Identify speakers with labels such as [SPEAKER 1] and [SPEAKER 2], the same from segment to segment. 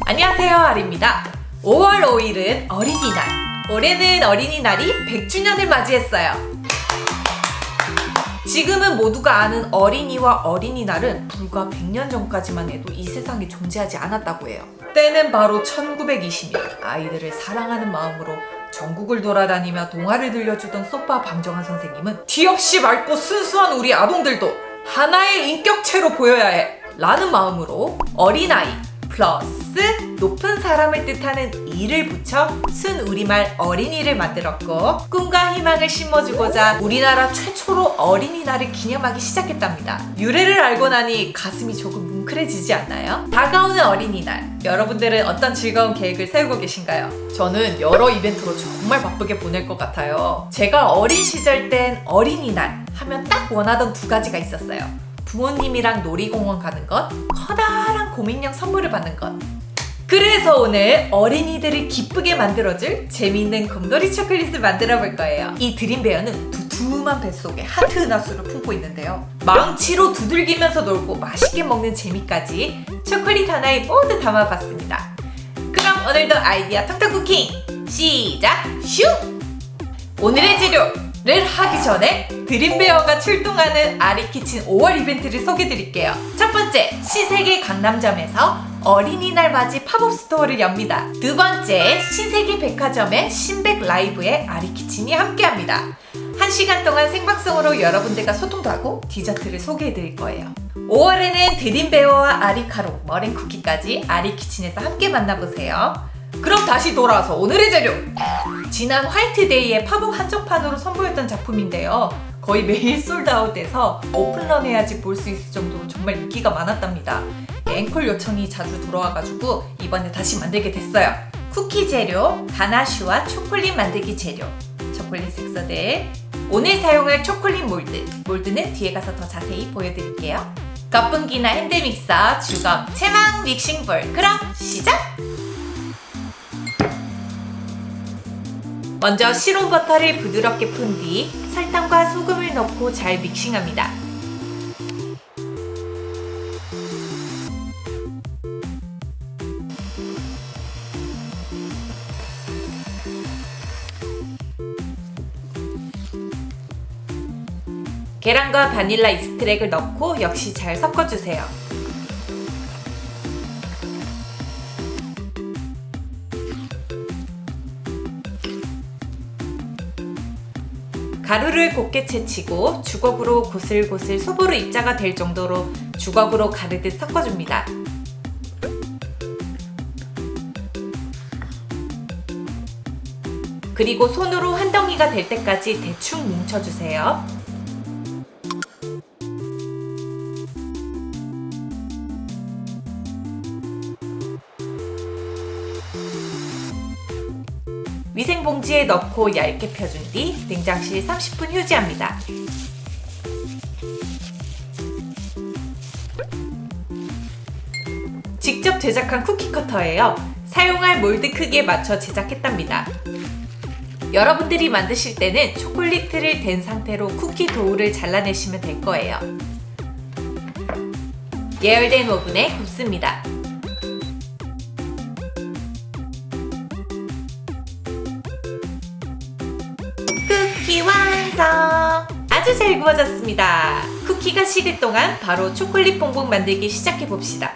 [SPEAKER 1] 안녕하세요, 아리입니다. 5월 5일은 어린이날. 올해는 어린이날이 100주년을 맞이했어요. 지금은 모두가 아는 어린이와 어린이날은 불과 100년 전까지만 해도 이 세상에 존재하지 않았다고 해요. 때는 바로 1920년. 아이들을 사랑하는 마음으로 전국을 돌아다니며 동화를 들려주던 소파 방정환 선생님은 티 없이 맑고 순수한 우리 아동들도 하나의 인격체로 보여야 해 라는 마음으로 어린아이 플러스 높은 사람을 뜻하는 이를 붙여 순우리말 어린이를 만들었고, 꿈과 희망을 심어주고자 우리나라 최초로 어린이날을 기념하기 시작했답니다. 유래를 알고 나니 가슴이 조금 뭉클해지지 않나요? 다가오는 어린이날, 여러분들은 어떤 즐거운 계획을 세우고 계신가요? 저는 여러 이벤트로 정말 바쁘게 보낼 것 같아요. 제가 어린 시절 땐 어린이날 하면 딱 원하던 두 가지가 있었어요. 부모님이랑 놀이공원 가는 것, 커다란 곰인형 선물을 받는 것. 그래서 오늘 어린이들을 기쁘게 만들어줄 재미있는 곰돌이 초콜릿을 만들어 볼 거예요. 이 드림베어는 두툼한 뱃속에 하트 은하수를 품고 있는데요, 망치로 두들기면서 놀고 맛있게 먹는 재미까지 초콜릿 하나에 모두 담아봤습니다. 그럼 오늘도 아이디어 텅텅 쿠킹 시작! 슈! 오늘의 재료를 하기 전에 드림베어가 출동하는 아리키친 5월 이벤트를 소개해드릴게요. 첫 번째, 신세계 강남점에서 어린이날 맞이 팝업 스토어를 엽니다. 두 번째, 신세계 백화점의 신백 라이브에 아리키친이 함께합니다. 1시간 동안 생방송으로 여러분들과 소통도 하고 디저트를 소개해드릴 거예요. 5월에는 드림베어와 아리카로, 머랭쿠키까지 아리키친에서 함께 만나보세요. 그럼 다시 돌아와서 오늘의 재료! 지난 화이트데이에 팝업 한정판으로 선보였던 작품인데요, 거의 매일 솔드아웃돼서 오픈런 해야지 볼 수 있을 정도로 정말 인기가 많았답니다. 앵콜 요청이 자주 들어와가지고 이번에 다시 만들게 됐어요. 쿠키 재료, 가나슈와 초콜릿 만들기 재료, 초콜릿 색소들, 오늘 사용할 초콜릿 몰드는 뒤에 가서 더 자세히 보여드릴게요. 거품기나 핸드믹서, 주걱, 체망, 믹싱볼. 그럼 시작! 먼저 시로버터를 부드럽게 푼 뒤 설탕과 소금을 넣고 잘 믹싱합니다. 계란과 바닐라 익스트랙을 넣고 역시 잘 섞어주세요. 가루를 곱게 채치고 주걱으로 고슬고슬 소보루 입자가 될 정도로 주걱으로 가르듯 섞어줍니다. 그리고 손으로 한 덩이가 될 때까지 대충 뭉쳐주세요. 위생봉지에 넣고 얇게 펴준 뒤 냉장실 30분 휴지합니다. 직접 제작한 쿠키 커터예요. 사용할 몰드 크기에 맞춰 제작했답니다. 여러분들이 만드실 때는 초콜릿을 댄 상태로 쿠키 도우를 잘라내시면 될 거예요. 예열된 오븐에 굽습니다. 쿠키 완성! 아주 잘 구워졌습니다. 쿠키가 식을 동안 바로 초콜릿 봉봉 만들기 시작해봅시다.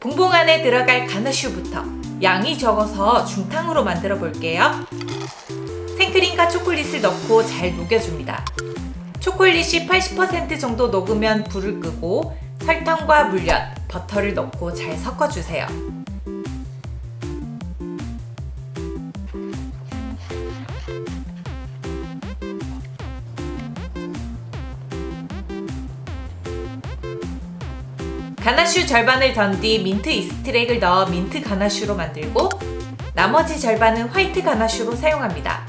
[SPEAKER 1] 봉봉 안에 들어갈 가나슈부터 양이 적어서 중탕으로 만들어 볼게요. 생크림과 초콜릿을 넣고 잘 녹여줍니다. 초콜릿이 80% 정도 녹으면 불을 끄고 설탕과 물엿, 버터를 넣고 잘 섞어주세요. 가나슈 절반을 던 뒤 민트 익스트랙을 넣어 민트 가나슈로 만들고, 나머지 절반은 화이트 가나슈로 사용합니다.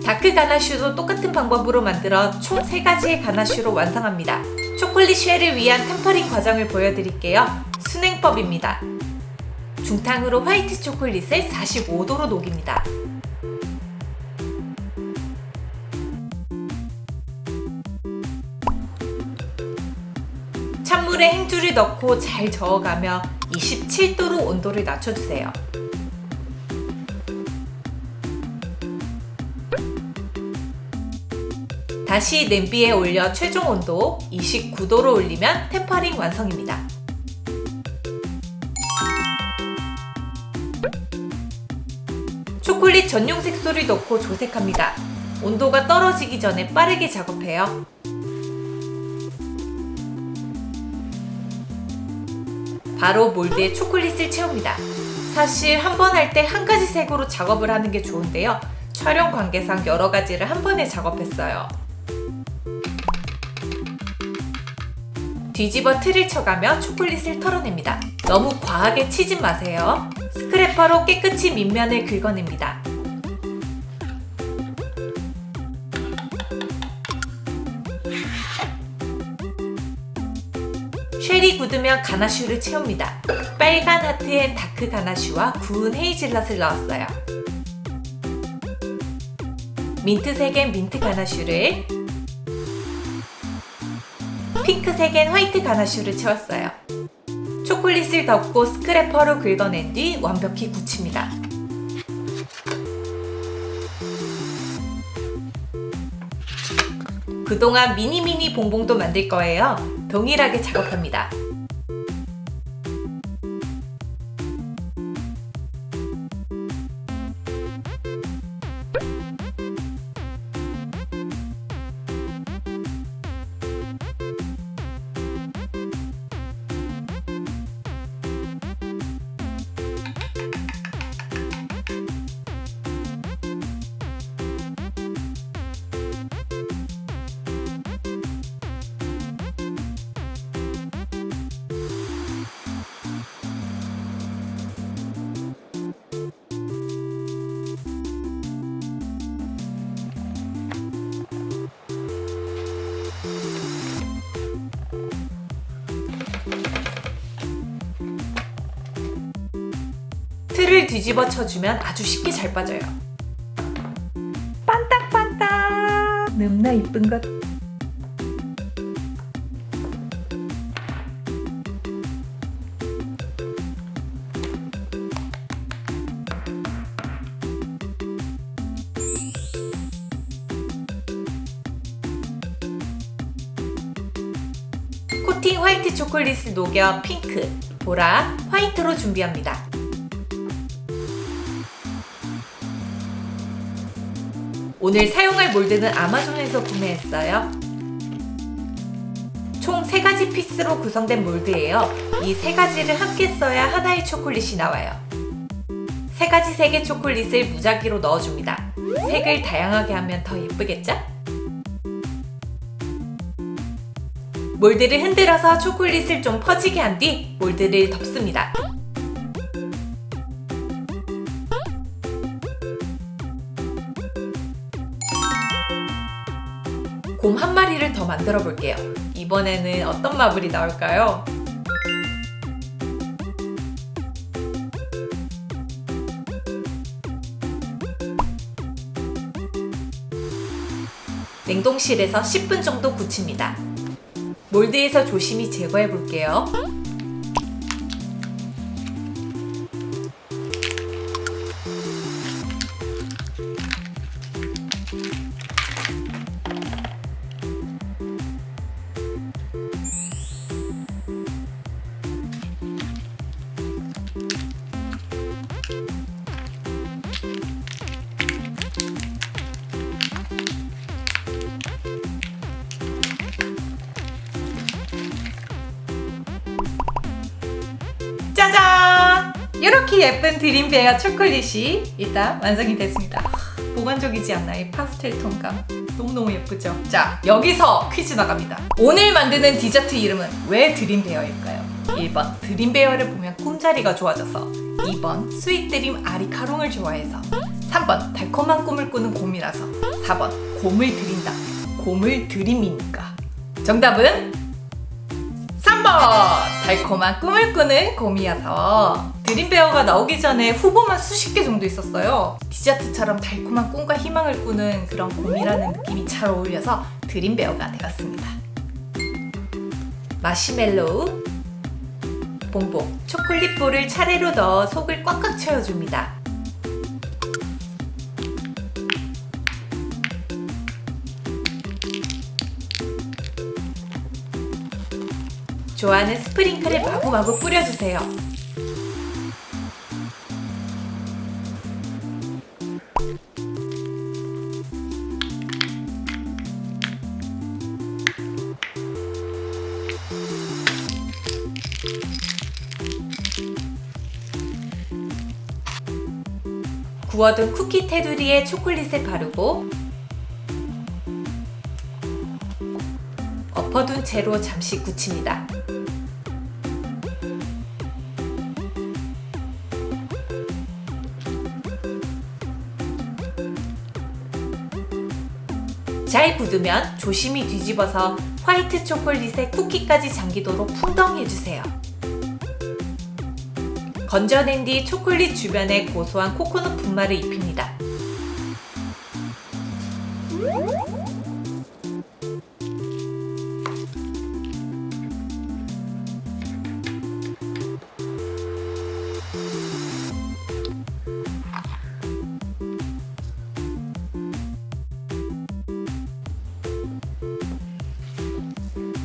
[SPEAKER 1] 다크 가나슈도 똑같은 방법으로 만들어 총 3가지의 가나슈로 완성합니다. 초콜릿 쉘을 위한 템퍼링 과정을 보여드릴게요. 순행법입니다. 중탕으로 화이트 초콜릿을 45도로 녹입니다. 찬물에 행주를 넣고 잘 저어가며 27도로 온도를 낮춰주세요. 다시 냄비에 올려 최종 온도 29도로 올리면 템퍼링 완성입니다. 초콜릿 전용 색소를 넣고 조색합니다. 온도가 떨어지기 전에 빠르게 작업해요. 바로 몰드에 초콜릿을 채웁니다. 사실 한 번 할 때 한 가지 색으로 작업을 하는 게 좋은데요. 촬영 관계상 여러 가지를 한 번에 작업했어요. 뒤집어 틀을 쳐가며 초콜릿을 털어냅니다. 너무 과하게 치진 마세요. 스크래퍼로 깨끗이 밑면을 긁어냅니다. 쉘이 굳으면 가나슈를 채웁니다. 빨간 하트엔 다크 가나슈와 구운 헤이즐넛을 넣었어요. 민트색엔 민트 가나슈를, 핑크색엔 화이트 가나슈를 채웠어요. 초콜릿을 덮고 스크래퍼로 긁어낸 뒤 완벽히 굳힙니다. 그동안 미니 봉봉도 만들 거예요. 동일하게 작업합니다. 틀을 뒤집어 쳐주면 아주 쉽게 잘 빠져요. 반딱반딱! 너무나 이쁜 것. 코팅 화이트 초콜릿을 녹여 핑크, 보라, 화이트로 준비합니다. 오늘 사용할 몰드는 아마존에서 구매했어요. 총 3가지 피스로 구성된 몰드예요. 이 3가지를 함께 써야 하나의 초콜릿이 나와요. 3가지 색의 초콜릿을 무작위로 넣어줍니다. 색을 다양하게 하면 더 예쁘겠죠? 몰드를 흔들어서 초콜릿을 좀 퍼지게 한 뒤 몰드를 덮습니다. 곰 한 마리를 더 만들어 볼게요. 이번에는 어떤 마블이 나올까요? 냉동실에서 10분 정도 굳힙니다. 몰드에서 조심히 제거해 볼게요. 짜잔! 이렇게 예쁜 드림베어 초콜릿이 일단 완성이 됐습니다. 보관적이지 않나요? 이 파스텔 톤감 너무너무 예쁘죠? 자, 여기서 퀴즈 나갑니다. 오늘 만드는 디저트 이름은 왜 드림베어일까요? 1번 드림베어를 보면 꿈자리가 좋아져서, 2번 스윗드림 아리카롱을 좋아해서, 3번 달콤한 꿈을 꾸는 곰이라서, 4번 곰을 드린다, 곰을 드림이니까. 정답은 달콤한 꿈을 꾸는 곰이어서 드림베어가 나오기 전에 후보만 수십 개 정도 있었어요. 디저트처럼 달콤한 꿈과 희망을 꾸는 그런 곰이라는 느낌이 잘 어울려서 드림베어가 되었습니다. 마시멜로우, 봉봉, 초콜릿볼을 차례로 넣어 속을 꽉꽉 채워줍니다. 좋아하는 스프링클을 마구마구 뿌려주세요. 구워둔 쿠키 테두리에 초콜릿을 바르고 엎어둔 채로 잠시 굳힙니다. 잘 굳으면 조심히 뒤집어서 화이트 초콜릿에 쿠키까지 잠기도록 풍덩해주세요. 건져낸 뒤 초콜릿 주변에 고소한 코코넛 분말을 입힙니다.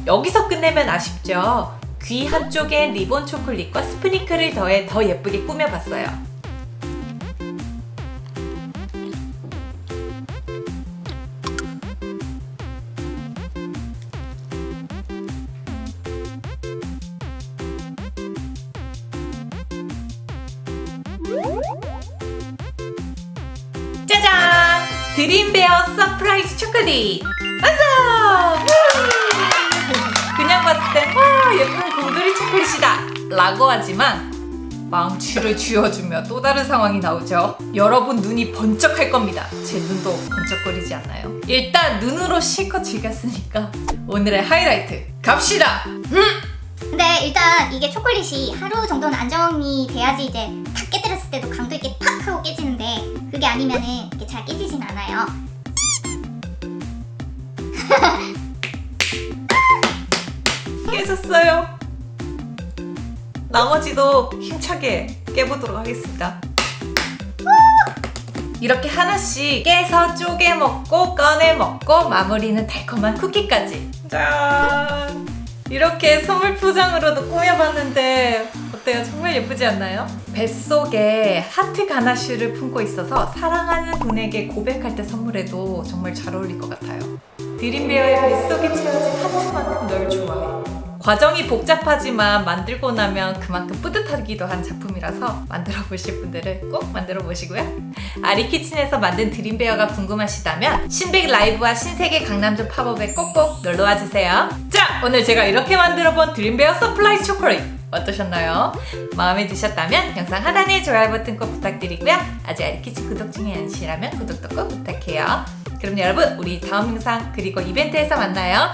[SPEAKER 1] 여기서 끝내면 아쉽죠? 귀 한쪽엔 리본 초콜릿과 스프링클을 더해 더 예쁘게 꾸며봤어요. 짜잔! 드림베어 서프라이즈 초콜릿! 완성! 그냥 봤을 땐 와 예쁜 곰돌이 초콜릿이다 라고 하지만 망치를 쥐어주며 또 다른 상황이 나오죠. 여러분 눈이 번쩍할 겁니다. 제 눈도 번쩍거리지 않나요? 일단 눈으로 실컷 즐겼으니까 오늘의 하이라이트 갑시다!
[SPEAKER 2] 근데 일단 이게 초콜릿이 하루 정도는 안정이 돼야지 이제 탁 깨뜨렸을 때도 강도 있게 팍 하고 깨지는데 그게 아니면은 이게 잘 깨지진 않아요.
[SPEAKER 1] 깨졌어요. 나머지도 힘차게 깨보도록 하겠습니다. 이렇게 하나씩 깨서 쪼개 먹고 꺼내 먹고 마무리는 달콤한 쿠키까지. 짠! 이렇게 선물 포장으로도 꾸며봤는데 어때요? 정말 예쁘지 않나요? 뱃속에 하트 가나쉬를 품고 있어서 사랑하는 분에게 고백할 때 선물해도 정말 잘 어울릴 것 같아요. 드림베어의 뱃속에 채워진 하트만큼 널 좋아해. 과정이 복잡하지만 만들고 나면 그만큼 뿌듯하기도 한 작품이라서 만들어 보실 분들은 꼭 만들어 보시고요. 아리키친에서 만든 드림베어가 궁금하시다면 신백 라이브와 신세계 강남점 팝업에 꼭꼭 놀러와 주세요. 자, 오늘 제가 이렇게 만들어 본 드림베어 서프라이즈 초콜릿 어떠셨나요? 마음에 드셨다면 영상 하단에 좋아요 버튼 꼭 부탁드리고요. 아직 아리키친 구독 중이 아니시라면 구독도 꼭 부탁해요. 그럼 여러분 우리 다음 영상 그리고 이벤트에서 만나요.